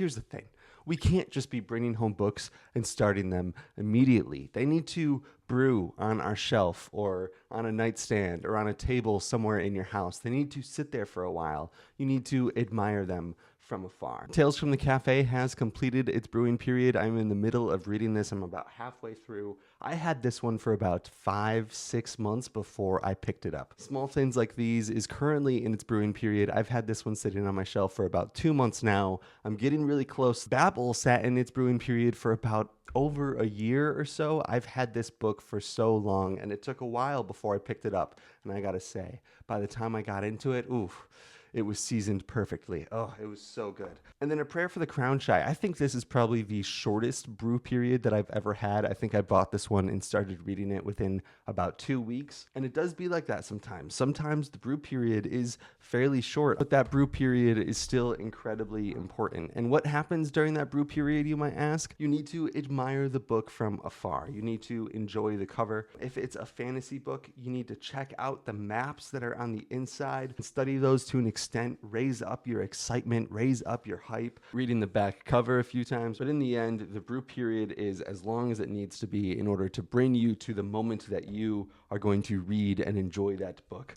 Here's the thing. We can't just be bringing home books and starting them immediately. They need to brew on our shelf or on a nightstand or on a table somewhere in your house. They need to sit there for a while. You need to admire them from afar. Tales from the Cafe has completed its brewing period. I'm in the middle of reading this. I'm about halfway through. I had this one for about 5-6 months before I picked it up. Small Things Like These is currently in its brewing period. I've had this one sitting on my shelf for about 2 months now. I'm getting really close. Babel sat in its brewing period for about over a year or so. I've had this book for so long, and it took a while before I picked it up. And I gotta say, by the time I got into it, oof, it was seasoned perfectly. Oh, it was so good. And then A Prayer for the Crown Shy. I think this is probably the shortest brew period that I've ever had. I think I bought this one and started reading it within about 2 weeks. And it does be like that sometimes. Sometimes the brew period is fairly short, but that brew period is still incredibly important. And what happens during that brew period, you might ask? You need to admire the book from afar. You need to enjoy the cover. If it's a fantasy book, you need to check out the maps that are on the inside and study those to an extent, raise up your excitement, raise up your hype, reading the back cover a few times. But in the end, the brew period is as long as it needs to be in order to bring you to the moment that you are going to read and enjoy that book.